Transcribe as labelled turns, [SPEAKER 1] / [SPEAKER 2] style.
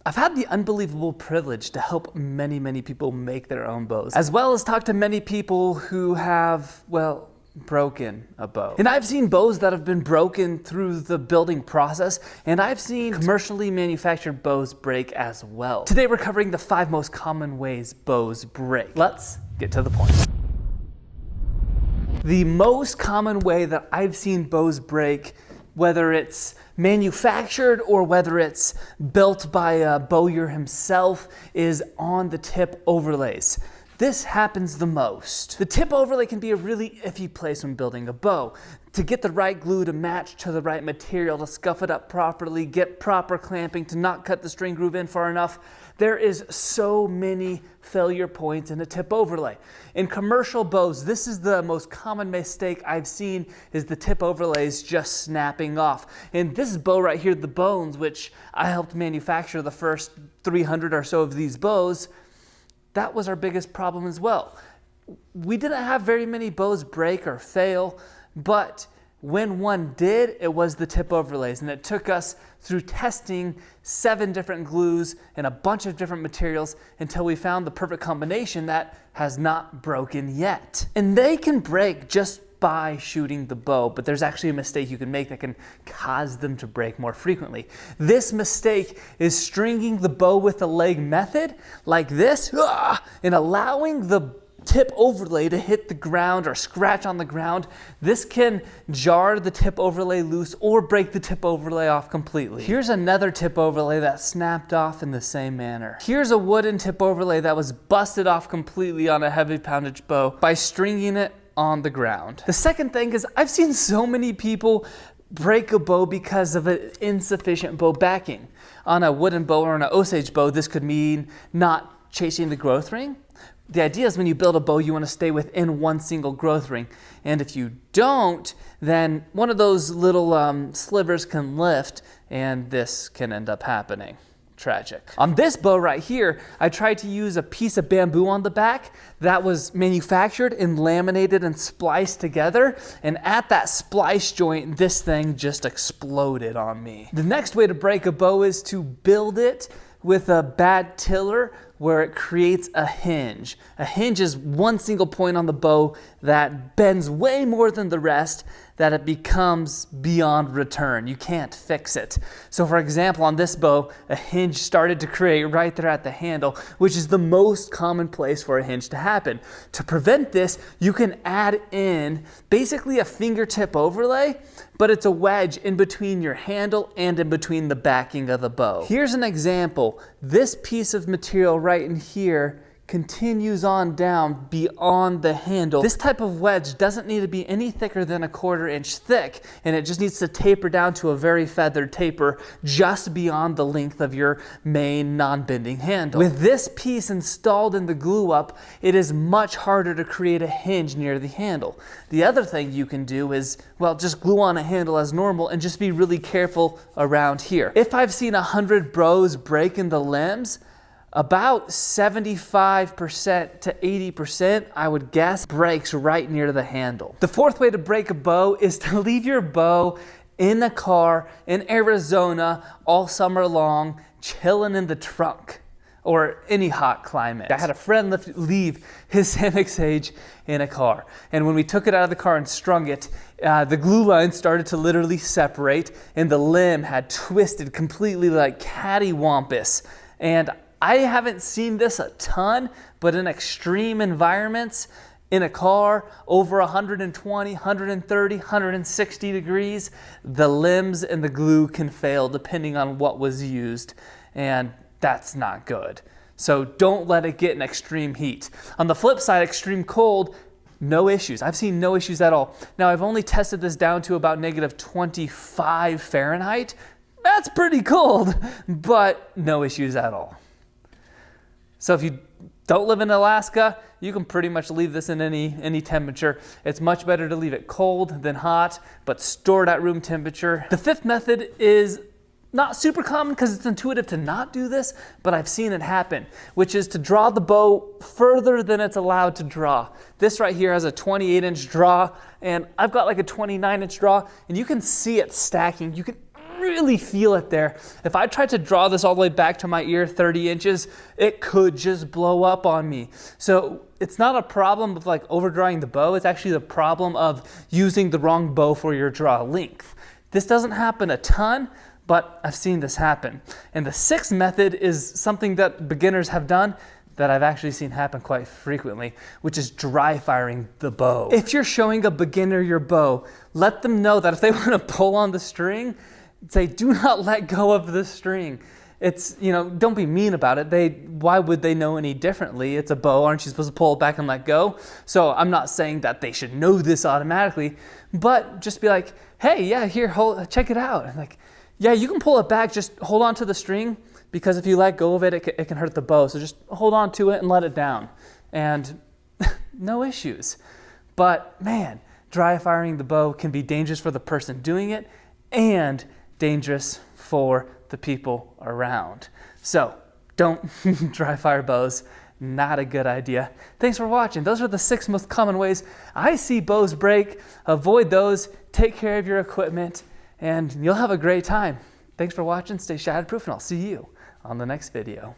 [SPEAKER 1] I've had the unbelievable privilege to help many people make their own bows, as well as talk to many people who have, well, broken a bow. And I've seen bows that have been broken through the building process, and I've seen commercially manufactured bows break as well. Today we're covering the 5 most common ways bows break. Let's get to the point. The most common way that I've seen bows break, whether it's manufactured or whether it's built by a bowyer himself, is on the tip overlays. This happens the most. The tip overlay can be a really iffy place when building a bow. To get the right glue to match to the right material, to scuff it up properly, get proper clamping, to not cut the string groove in far enough, there is so many failure points in a tip overlay. In commercial bows, this is the most common mistake I've seen, is the tip overlays just snapping off. And this bow right here, the Bones, which I helped manufacture the first 300 or so of these bows, that was our biggest problem as well. We didn't have very many bows break or fail, but when one did, it was the tip overlays, and it took us through testing 7 different glues and a bunch of different materials until we found the perfect combination that has not broken yet. And they can break just by shooting the bow, but there's actually a mistake you can make that can cause them to break more frequently. This mistake is stringing the bow with the leg method, like this, and allowing the tip overlay to hit the ground or scratch on the ground. This can jar the tip overlay loose or break the tip overlay off completely. Here's another tip overlay that snapped off in the same manner. Here's a wooden tip overlay that was busted off completely on a heavy poundage bow by stringing it on the ground. The second thing is I've seen so many people break a bow because of an insufficient bow backing. On a wooden bow or on an Osage bow, this could mean not chasing the growth ring. The idea is when you build a bow, you want to stay within one single growth ring. And if you don't, then one of those little slivers can lift, and this can end up happening. Tragic. On this bow right here, I tried to use a piece of bamboo on the back that was manufactured and laminated and spliced together, and at that splice joint, this thing just exploded on me. The next way to break a bow is to build it with a bad tiller where it creates a hinge. A hinge is one single point on the bow that bends way more than the rest, that it becomes beyond return. You can't fix it. So for example, on this bow, a hinge started to create right there at the handle, which is the most common place for a hinge to happen. To prevent this, you can add in basically a fingertip overlay, but it's a wedge in between your handle and in between the backing of the bow. Here's an example. This piece of material right in here continues on down beyond the handle. This type of wedge doesn't need to be any thicker than 1/4 inch thick, and it just needs to taper down to a very feathered taper just beyond the length of your main non-bending handle. With this piece installed in the glue up, it is much harder to create a hinge near the handle. The other thing you can do is, well, just glue on a handle as normal and just be really careful around here. If I've seen 100 bows break in the limbs, about 75% to 80%, I would guess, breaks right near the handle. The fourth way to break a bow is to leave your bow in a car in Arizona all summer long, chilling in the trunk or any hot climate. I had a friend leave his Samick Sage in a car, and when we took it out of the car and strung it, the glue line started to literally separate, and the limb had twisted completely like cattywampus. And I haven't seen this a ton, but in extreme environments, in a car, over 120, 130, 160 degrees, the limbs and the glue can fail depending on what was used, and that's not good. So don't let it get in extreme heat. On the flip side, extreme cold, no issues. I've seen no issues at all. Now, I've only tested this down to about -25 Fahrenheit. That's pretty cold, but no issues at all. So if you don't live in Alaska, you can pretty much leave this in any temperature. It's much better to leave it cold than hot, but stored at room temperature. The fifth method is not super common because it's intuitive to not do this, but I've seen it happen, which is to draw the bow further than it's allowed to draw. This right here has a 28-inch draw, and I've got like a 29-inch draw, and you can see it stacking. You can really feel it there. If I tried to draw this all the way back to my ear 30 inches, it could just blow up on me. So it's not a problem of like overdrawing the bow. It's actually the problem of using the wrong bow for your draw length. This doesn't happen a ton, but I've seen this happen. And the sixth method is something that beginners have done that I've actually seen happen quite frequently, which is dry firing the bow. If you're showing a beginner your bow, let them know that if they want to pull on the string, say, do not let go of the string. It's, don't be mean about it. Why would they know any differently? It's a bow. Aren't you supposed to pull it back and let go? So I'm not saying that they should know this automatically, but just be like, hey, yeah, here, check it out. And like, yeah, you can pull it back. Just hold on to the string, because if you let go of it, it can hurt the bow. So just hold on to it and let it down. And no issues. But man, dry firing the bow can be dangerous for the person doing it and dangerous for the people around. So don't dry fire bows. Not a good idea. Thanks for watching. Those are the 6 most common ways I see bows break. Avoid those. Take care of your equipment, and you'll have a great time. Thanks for watching. Stay shatterproof, and I'll see you on the next video.